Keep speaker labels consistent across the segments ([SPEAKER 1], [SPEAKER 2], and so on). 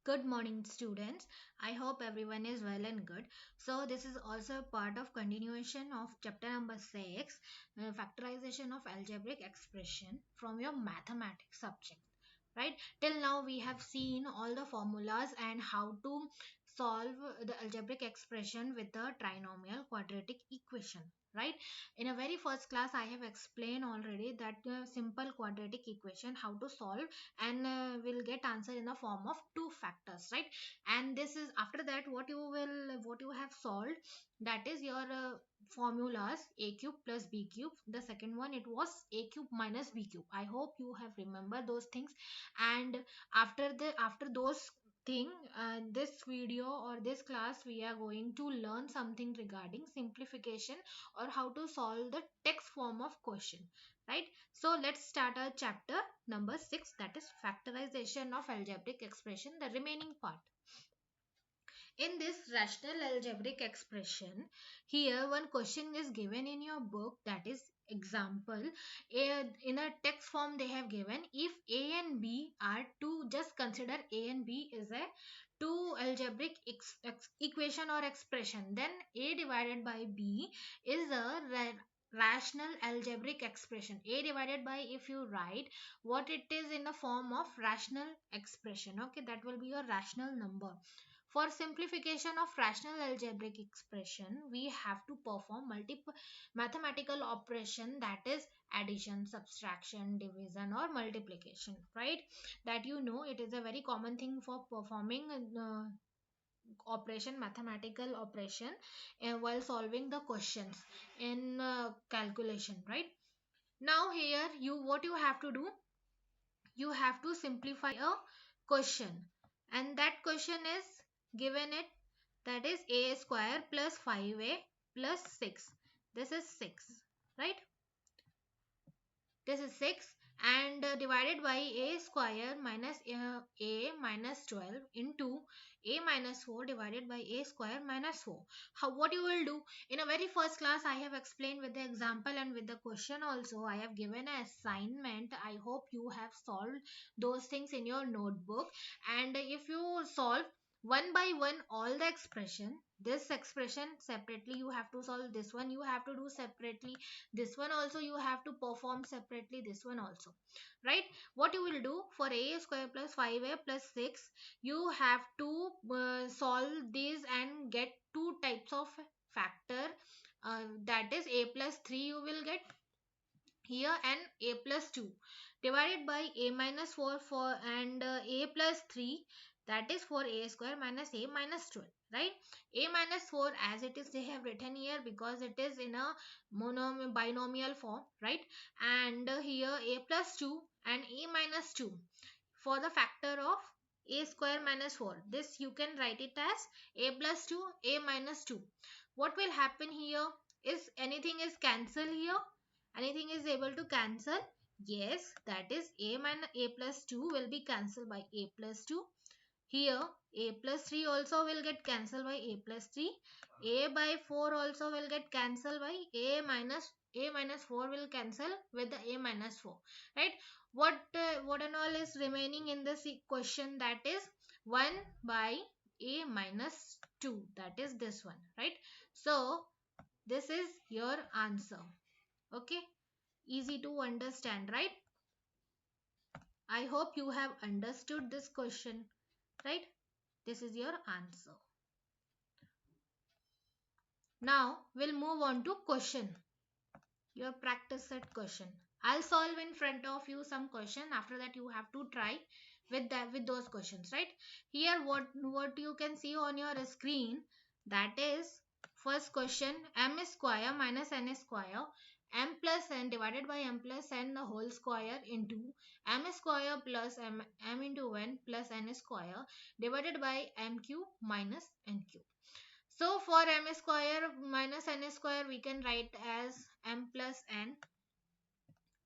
[SPEAKER 1] Good morning, students. I hope everyone is well and good. So, this is also part of continuation of chapter number 6, factorization of algebraic expression from your mathematics subject. Right? Till now, we have seen all the formulas and how to solve the algebraic expression with the trinomial quadratic equation. Right? In a very first class, I have explained already that simple quadratic equation how to solve, and we'll get answer in the form of two factors, right? And this is after that what you have solved, that is your formulas a cube plus b cube. The second one, it was a cube minus b cube. I hope you have remembered those things. And after those thing, this video or this class we are going to learn something regarding simplification or how to solve the text form of question, right? So let's start our chapter number 6, that is factorization of algebraic expression, the remaining part. In this rational algebraic expression, here one question is given in your book, that is example. In a text form they have given, if a and b are two, just consider a and b is a two algebraic equation or expression, then a divided by b is a rational algebraic expression. A divided by, if you write what it is in the form of rational expression, okay, that will be your rational number. For simplification of rational algebraic expression, we have to perform multiple mathematical operation, that is addition, subtraction, division or multiplication, right? That it is a very common thing for performing operation, mathematical operation, while solving the questions in calculation, right? Now here what you have to do, you have to simplify a question, and that question is given it, that is a square plus 5a plus 6. This is 6, right? This is 6, and divided by a square minus a minus 12 into a minus 4 divided by a square minus 4. What you will do, in a very first class I have explained with the example and with the question also. I have given an assignment. I hope you have solved those things in your notebook, and if you solve one by one all the expression, this expression separately you have to solve, this one you have to do separately, this one also you have to perform separately, this one also, right? What you will do, for a square plus 5a plus 6, you have to solve these and get two types of factor, that is a plus 3 you will get here, and a plus 2 divided by a minus 4 for, and a plus 3, that is for a square minus a minus 12, right? A minus 4 as it is they have written here because it is in a binomial form, right? And here a plus 2 and a minus 2 for the factor of a square minus 4. This you can write it as a plus 2 a minus 2. What will happen here is, anything is cancelled here, anything is able to cancel. Yes, that is a minus a plus 2 will be cancelled by a plus 2. Here a plus 3 also will get cancelled by a plus 3. A by 4 also will get cancelled by a minus 4 will cancel with the a minus 4, right? What and all is remaining in this question, that is 1 by a minus 2, that is this one, right? So this is your answer. Okay, easy to understand, right? I hope you have understood this question, right? This is your answer. Now we'll move on to question, your practice set question. I'll solve in front of you some question. After that you have to try with those questions, right? Here what you can see on your screen, that is first question, m square minus n square, m plus n divided by m plus n the whole square into m square plus m into n plus n square divided by m cube minus n cube. So for m square minus n square, we can write as m plus n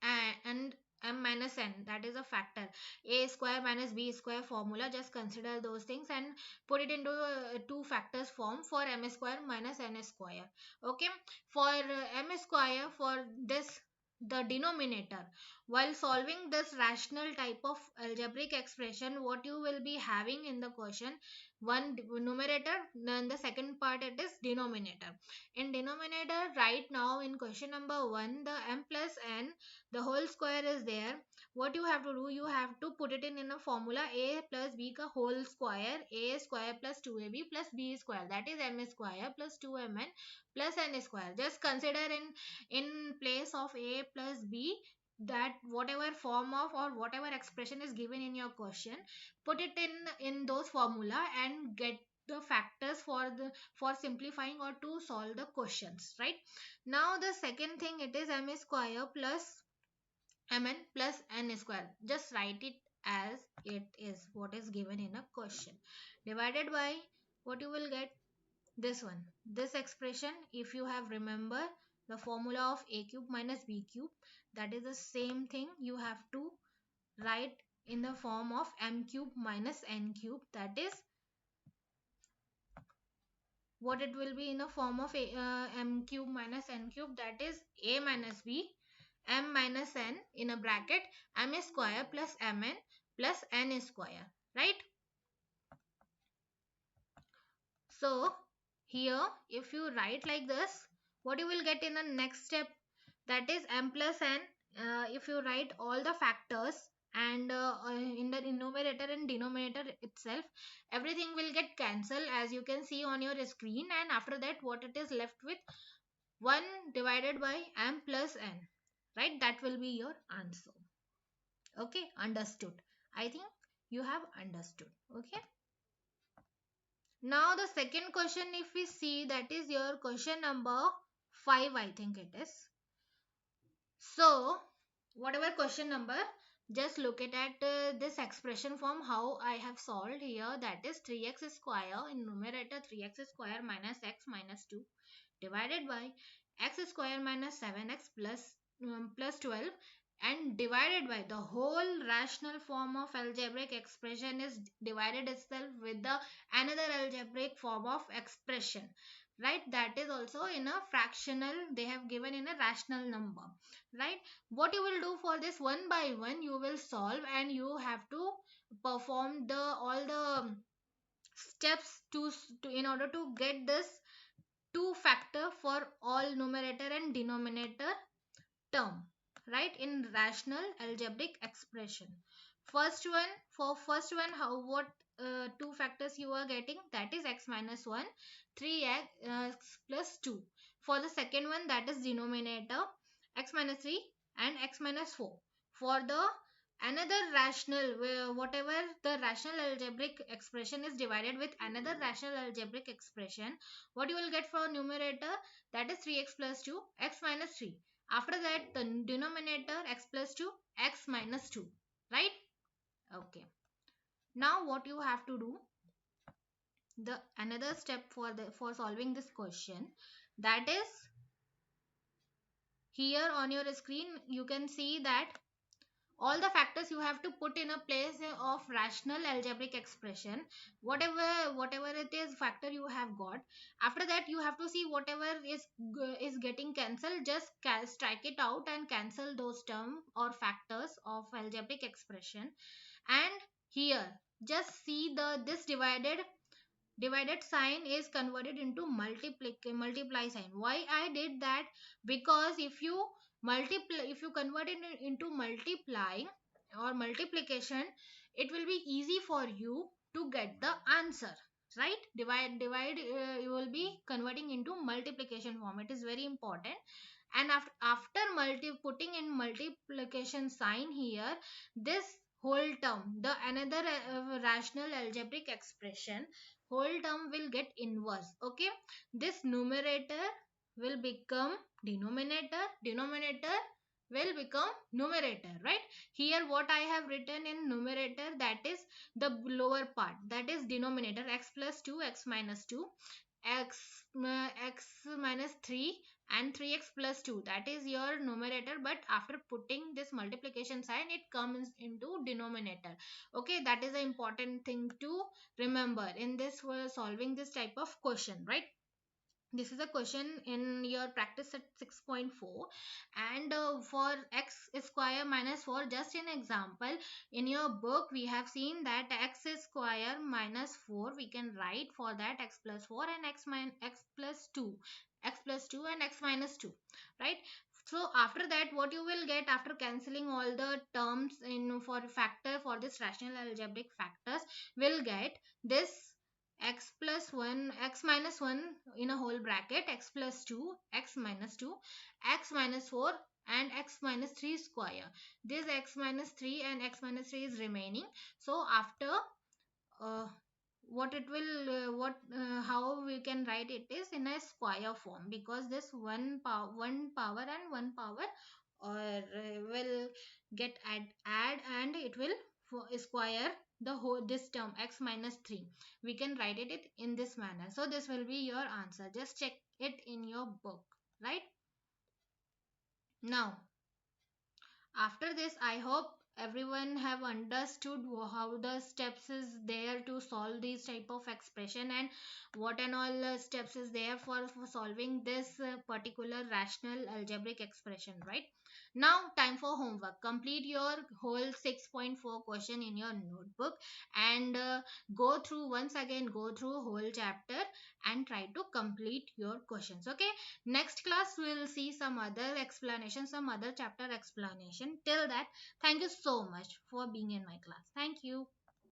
[SPEAKER 1] and m minus n, that is a factor. A square minus b square formula, just consider those things and put it into two factors form for m square minus n square. Okay, for m square, for this the denominator. While solving this rational type of algebraic expression, what you will be having in the question, one numerator, then the second part it is denominator. In denominator, right now in question number 1, the m plus n, the whole square is there. What you have to do, you have to put it in a formula, a plus b ka whole square, a square plus 2ab plus b square, that is m square plus 2mn plus n square. Just consider in place of a plus b, that whatever form of or whatever expression is given in your question, put it in those formula and get the factors for simplifying or to solve the questions, right? Now the second thing, it is m square plus mn plus n square. Just write it as it is, what is given in a question, divided by what you will get, this one, this expression. If you have remember the formula of a cube minus b cube, that is the same thing you have to write in the form of m cube minus n cube. That is what it will be in the form of m cube minus n cube, that is a minus b m minus n in a bracket m square plus mn plus n square, right? So here if you write like this, what you will get in the next step, that is m plus n. If you write all the factors and in the numerator and denominator itself, everything will get cancelled as you can see on your screen, and after that what it is left with, 1 divided by m plus n, right? That will be your answer. Okay, understood. I think you have understood. Okay, now the second question, if we see, that is your question number 5, I think it is. So whatever question number, just look at this expression form how I have solved here, that is 3x square in numerator, 3x square minus x minus 2 divided by x square minus 7x plus 12, and divided by the whole rational form of algebraic expression is divided itself with the another algebraic form of expression, right? That is also in a fractional, they have given in a rational number, right? What you will do for this, one by one you will solve, and you have to perform the all the steps to in order to get this two factor for all numerator and denominator term, right, in rational algebraic expression. First one, for first one, how what two factors you are getting, that is x minus 1, 3x plus 2. For the second one, that is denominator, x minus 3 and x minus 4. For the another rational, whatever the rational algebraic expression is divided with another rational algebraic expression, what you will get for numerator, that is 3x plus 2, x minus 3. After that, the denominator x plus 2, x minus 2, right? Okay. Now what you have to do, the another step for solving this question, that is here on your screen you can see that all the factors you have to put in a place of rational algebraic expression, whatever it is factor you have got. After that you have to see whatever is getting cancelled, just strike it out and cancel those term or factors of algebraic expression. And here just see the this divided sign is converted into multiply sign. Why I did that, because if you multiply, if you convert it into multiply or multiplication, it will be easy for you to get the answer, right? Divide you will be converting into multiplication form, it is very important. And after putting in multiplication sign here, this whole term, the another rational algebraic expression, whole term will get inverse. Okay, this numerator will become denominator, denominator will become numerator, right? Here what I have written in numerator, that is the lower part, that is denominator, x plus 2, x minus 2, x minus 3 and 3x plus 2, that is your numerator, but after putting this multiplication sign it comes into denominator. Okay, that is the important thing to remember in this solving this type of question, right? This is a question in your practice at 6.4. And for x square minus 4, just an example, in your book we have seen that x square minus 4, we can write for that x plus 4 and x plus 2, x plus 2 and x minus 2, right? So after that, what you will get after cancelling all the terms in for factor, for this rational algebraic factors, will get this x plus 1, x minus 1 in a whole bracket, x plus 2, x minus 2, x minus 4 and x minus 3 square. This x minus 3 and x minus 3 is remaining. So after uh, what it will what how we can write it is in a square form, because this one power and one power or will get add and it will square the whole this term x minus 3. We can write it in this manner. So this will be your answer. Just check it in your book, right? Now after this, I hope everyone have understood how the steps is there to solve these type of expression, and what and all steps is there for solving this particular rational algebraic expression, right? Now time for homework. Complete your whole 6.4 question in your notebook, and go through once again, go through whole chapter and try to complete your questions. Okay, next class we'll see some other explanation, some other chapter explanation. Till that, thank you so much for being in my class. Thank you.